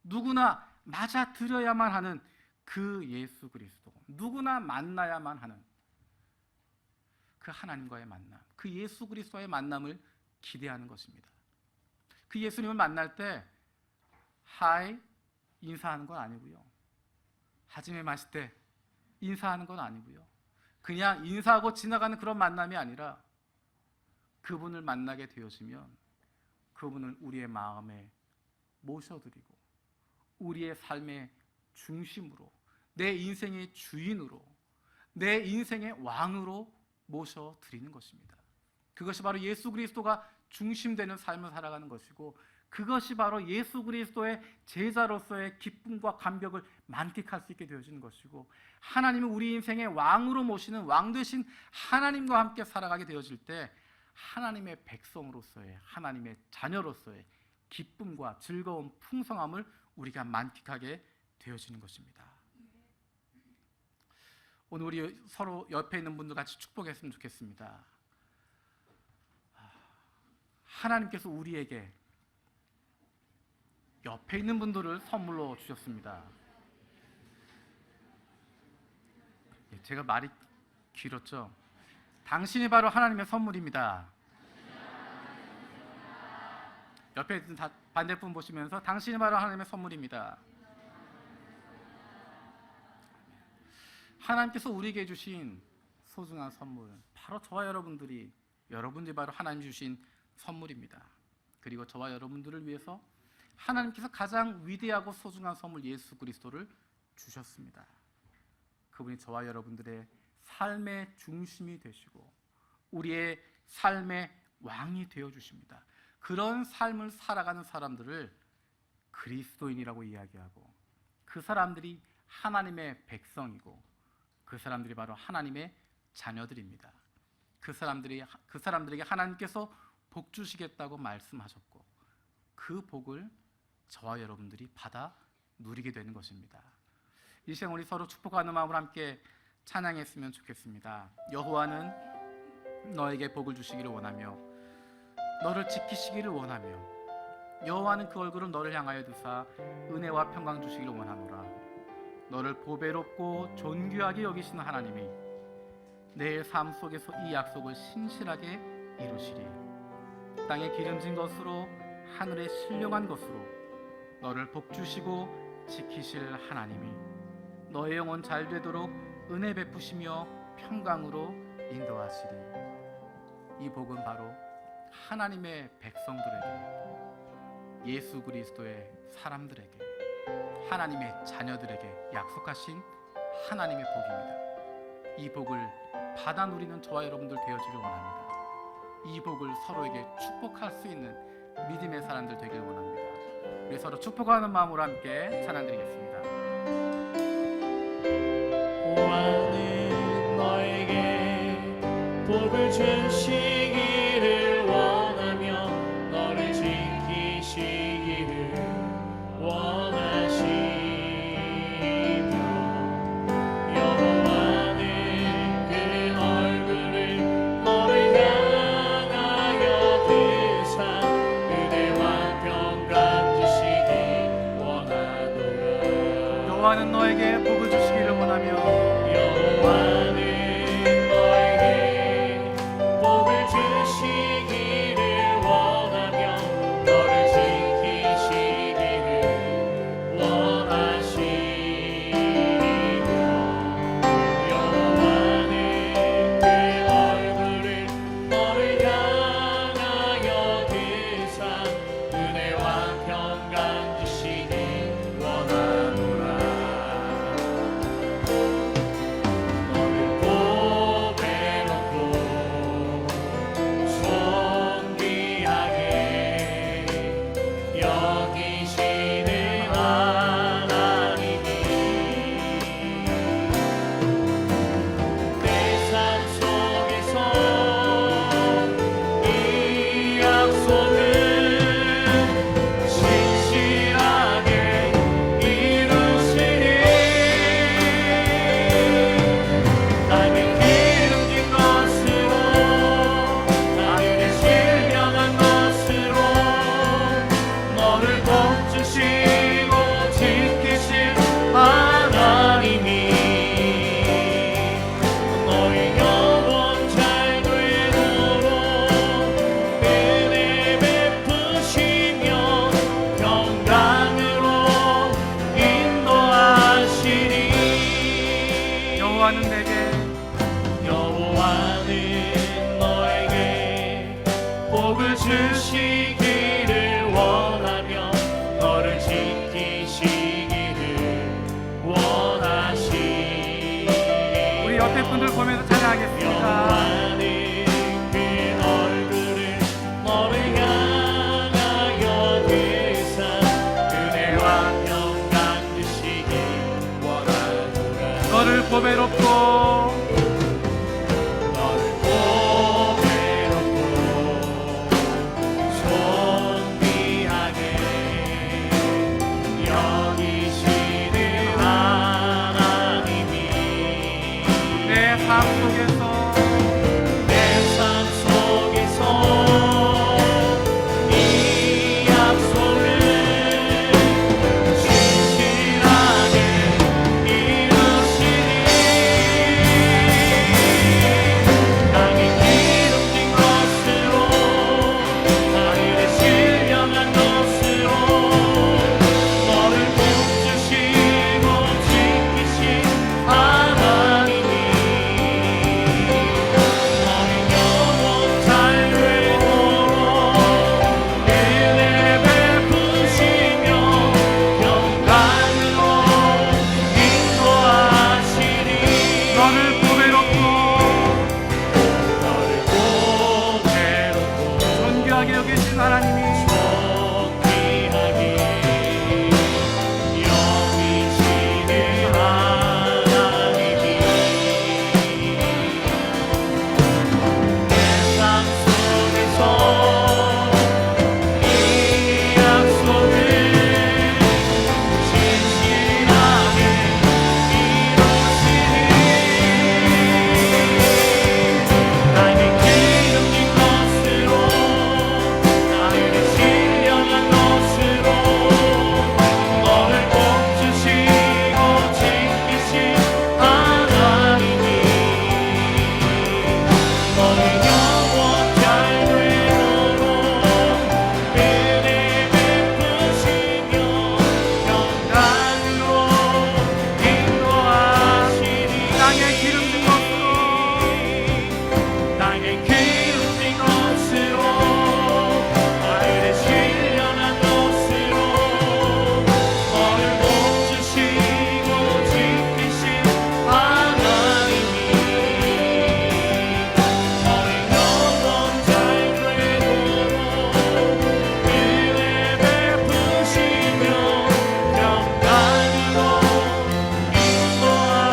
누구나 맞아들여야만 하는 그 예수 그리스도, 누구나 만나야만 하는 그 하나님과의 만남, 그 예수 그리스도의 만남을 기대하는 것입니다. 그 예수님을 만날 때 하이 인사하는 건 아니고요, 하지메 마시테 인사하는 건 아니고요, 그냥 인사하고 지나가는 그런 만남이 아니라 그분을 만나게 되어지면 그분을 우리의 마음에 모셔드리고 우리의 삶의 중심으로, 내 인생의 주인으로, 내 인생의 왕으로 모셔드리는 것입니다. 그것이 바로 예수 그리스도가 중심되는 삶을 살아가는 것이고, 그것이 바로 예수 그리스도의 제자로서의 기쁨과 감격을 만끽할 수 있게 되어지는 것이고, 하나님은 우리 인생의 왕으로 모시는 왕 되신 하나님과 함께 살아가게 되어질 때 하나님의 백성으로서의, 하나님의 자녀로서의 기쁨과 즐거움, 풍성함을 우리가 만끽하게 되어지는 것입니다. 오늘 우리 서로 옆에 있는 분들 같이 축복했으면 좋겠습니다. 하나님께서 우리에게 옆에 있는 분들을 선물로 주셨습니다. 제가 말이 길었죠. 당신이 바로 하나님의 선물입니다. 옆에 있는 반대편 보시면서 당신이 바로 하나님의 선물입니다. 하나님께서 우리에게 주신 소중한 선물, 바로 저와 여러분들이 바로 하나님 주신 선물입니다. 그리고 저와 여러분들을 위해서 하나님께서 가장 위대하고 소중한 선물 예수 그리스도를 주셨습니다. 그분이 저와 여러분들의 삶의 중심이 되시고 우리의 삶의 왕이 되어 주십니다. 그런 삶을 살아가는 사람들을 그리스도인이라고 이야기하고, 그 사람들이 하나님의 백성이고 그 사람들이 바로 하나님의 자녀들입니다. 그 사람들에게 하나님께서 복 주시겠다고 말씀하셨고, 그 복을 저와 여러분들이 받아 누리게 되는 것입니다. 이 시간 우리 서로 축복하는 마음으로 함께 찬양했으면 좋겠습니다. 여호와는 너에게 복을 주시기를 원하며 너를 지키시기를 원하며 여호와는 그 얼굴을 너를 향하여 드사 은혜와 평강 주시기를 원하노라. 너를 보배롭고 존귀하게 여기시는 하나님이 내 삶 속에서 이 약속을 신실하게 이루시리. 땅에 기름진 것으로 하늘에 신령한 것으로 너를 복주시고 지키실 하나님이 너의 영혼 잘 되도록 은혜 베푸시며 평강으로 인도하시리. 이 복은 바로 하나님의 백성들에게, 예수 그리스도의 사람들에게, 하나님의 자녀들에게 약속하신 하나님의 복입니다. 이 복을 받아 누리는 저와 여러분들 되어지길 원합니다. 이 복을 서로에게 축복할 수 있는 믿음의 사람들 되길 원합니다. 우리 서로 축복하는 마음으로 함께 찬양드리겠습니다. 여호와는 너에게 복을 주시기를 원하며 너를 지키시기를 원하시며 여호와는 그 얼굴을 너를 향하여 드사 은혜와 평강 주시기 원하노라. 여호와는 너에게 복을 주시기를 원하며 여호와는 너에게 복을 주시기를 원하며 너를 지키시기를 원하시며 여호와는 그 얼굴을 너를 향하여 드사 은혜와 평강 주시기 원하노라. 너를 보배롭고 존귀하게 여기시는 하나님이 내 삶 속에서 이 약속을 신실하게 이루시니 땅에 기름진 것으로 하늘에 신령한 것으로 너를 복주시고 지키실 하나님이 너의 영혼 잘 되도록 은혜 베푸시며 평강으로 인도하시리. 여호와는 내게 여호와는 너에게 복을 주시기를 원하며 너를 지키시기를 원하시리. 우리 옆에 분들 보면서 찬양하겠습니다. 여호와는 그 얼굴을 너를 향하여 드사 은혜와 평강 주시기 원하노라. 너를 보배롭고 너를 보배롭고 존귀하게 여기시는 하나님이 내 삶 속에서 내 삶 속에서 이 약속을 신실하게 이루시니 존귀하게 여기신 하나님이 존귀하게 여기시는 하나님이 내 삶 속에서 이 약속을 진실하게 이루시니 나에게 기름진 것으로 나에게 신령한 것으로 너를 꼭 주시고 지키신 하나님이 너의 영원 잘 되도록 은혜 베푸시며 평강으로 인도하시니 땅에 기름진 것으로 나에게 기름진 것으로 나에게 신령한 것으로 너를 복 주시고 지키신 하나님이 너의 영원 잘 되도록 은혜 베푸시며 평강으로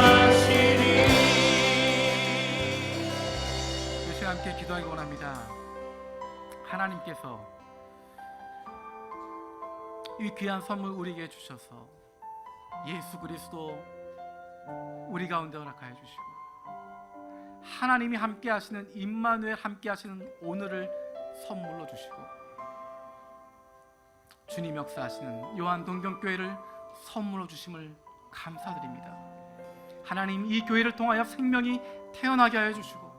인도하시니 이 시간 함께 기도하기 원합니다. 하나님께서 이 귀한 선물 우리에게 주셔서 예수 그리스도 우리 가운데 허락하여 주시고 하나님이 함께 하시는 임마누엘 함께 하시는 오늘을 선물로 주시고 주님 역사하시는 요한 동경교회를 선물로 주심을 감사드립니다. 하나님 이 교회를 통하여 생명이 태어나게 하여 주시고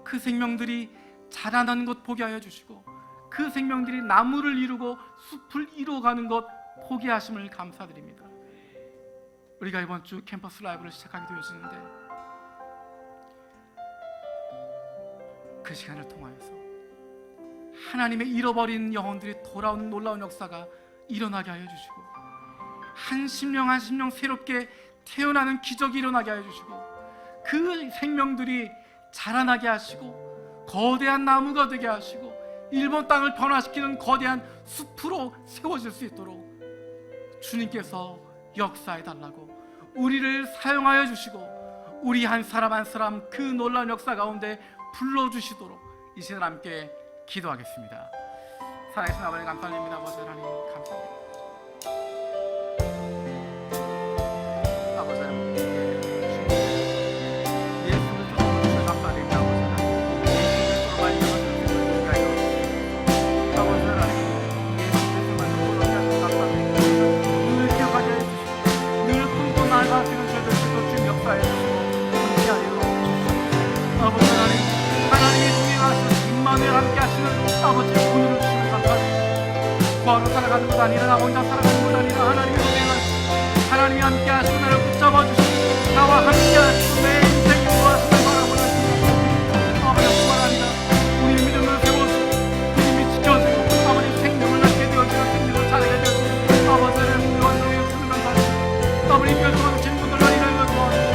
그 생명들이 자라나는 것 보게 하여 주시고 그 생명들이 나무를 이루고 숲을 이루어가는 것 보게 하심을 감사드립니다. 우리가 이번 주 캠퍼스 라이브를 시작하게 되어지는데 그 시간을 통하여서 하나님의 잃어버린 영혼들이 돌아오는 놀라운 역사가 일어나게 하여 주시고 한 심령 한 심령 새롭게 태어나는 기적이 일어나게 하여 주시고 그 생명들이 자라나게 하시고 거대한 나무가 되게 하시고 일본 땅을 변화시키는 거대한 숲으로 세워질 수 있도록 주님께서 역사해 달라고 우리를 사용하여 주시고 우리 한 사람 한 사람 그 놀라운 역사 가운데 불러주시도록 이 시간 함께 기도하겠습니다. 살아계신 아버지 감사드립니다. 아버지 하나님 감사합니다. 아버지 하나님 예수를 주셔서 감사드립니다. 아버지 하나님 아버지 하나님 예수님만 놀라게 하셔서 감사드립니다. 늘 기억하게 해주시고 늘 꿈도 나아가시는 저희들 주도 주님 역사해 주시고 함께하여 주시옵소서. 아버지 하나님 하나님이 동행하시는 임마누엘 함께 하시는 아버지 오늘을 주시면 감사합니다. 구하러 살아가는 것 아니라 나 혼자 살아가는 것 아니라 하나님이 동행하시고 하나님이 함께 하시고 나를 붙잡아 주시고 나와 함께 하시고 내 인생을 도와주시는 바라보는 아버지 축원합니다. 우리의 믿음을 세워주시고 주님이 지켜주고 아버지 생명을 낳게 되어주고 생명을 자라게 되어주고 아버지를 무한동에 주는 감사합니다. 아버지 뼈조각 친구들 아니라 이걸 도와주시고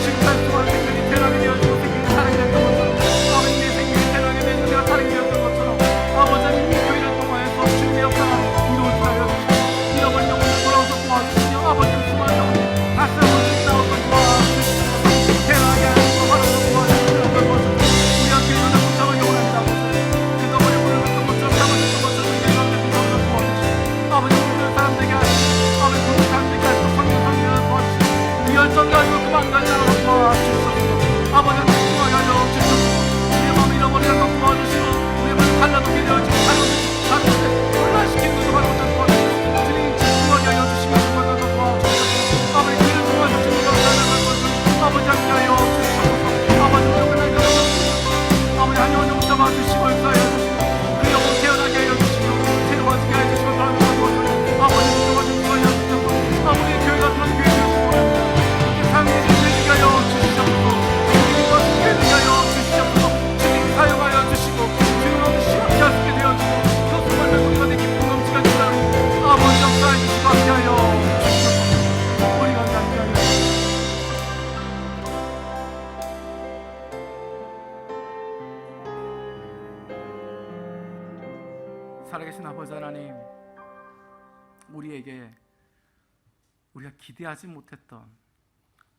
지금까지 동안 생명이 태어나게 되어주고 생명이 자라게 되었던 것처럼 아버지 내 생명이 태어나게 되어서 내가 자라게 되었던 것처럼 아버지는 이 교회를 통하여서 주님의 역사가 이루어지게 하여 주시고 잃어버린 영혼을 돌아오서 도와주시며 아버지 수많은 영혼이 다시 한번 싸워서 도와주시고 살아계신 아버지 하나님, 우리에게 우리가 기대하지 못했던,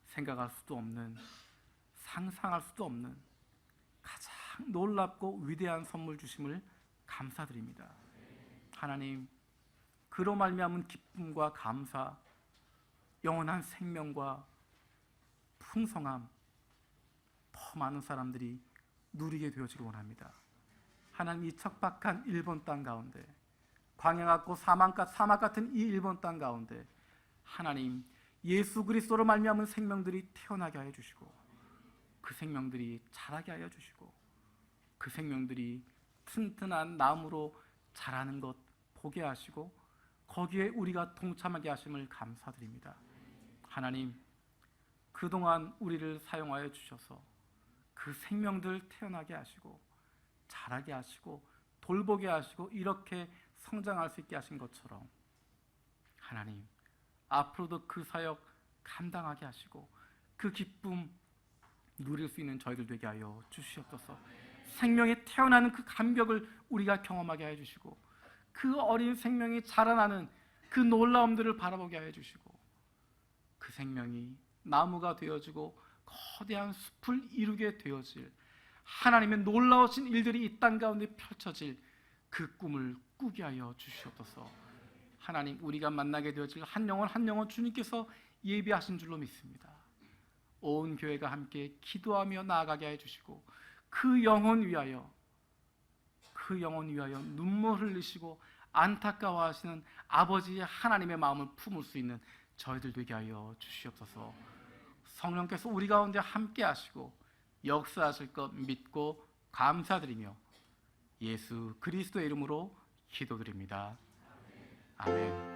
생각할 수도 없는, 상상할 수도 없는 가장 놀랍고 위대한 선물 주심을 감사드립니다. 하나님, 그로 말미암은 기쁨과 감사, 영원한 생명과 풍성함, 더 많은 사람들이 누리게 되어지길 원합니다. 하나님, 이 척박한 일본 땅 가운데, 광야 같고 사막 같은 이 일본 땅 가운데 하나님, 예수 그리스도로 말미암은 생명들이 태어나게 하여 주시고, 그 생명들이 자라게 하여 주시고, 그 생명들이 튼튼한 나무로 자라는 것 보게 하시고, 거기에 우리가 동참하게 하심을 감사드립니다. 하나님, 그동안 우리를 사용하여 주셔서 그 생명들 태어나게 하시고 자라게 하시고 돌보게 하시고 이렇게 성장할 수 있게 하신 것처럼, 하나님, 앞으로도 그 사역 감당하게 하시고 그 기쁨 누릴 수 있는 저희들 되게 하여 주시옵소서. 생명이 태어나는 그 감격을 우리가 경험하게 하여 주시고, 그 어린 생명이 자라나는 그 놀라움들을 바라보게 하여 주시고, 그 생명이 나무가 되어지고 거대한 숲을 이루게 되어질 하나님의 놀라우신 일들이 이 땅 가운데 펼쳐질 그 꿈을 꾸게 하여 주시옵소서. 하나님, 우리가 만나게 되어질 한 영혼 한 영혼 주님께서 예비하신 줄로 믿습니다. 온 교회가 함께 기도하며 나아가게 하여 주시고, 그 영혼 위하여 눈물 흘리시고 안타까워하시는 아버지의 하나님의 마음을 품을 수 있는 저희들 되게 하여 주시옵소서. 성령께서 우리 가운데 함께 하시고 역사하실 것 믿고 감사드리며 예수 그리스도의 이름으로 기도드립니다. 아멘.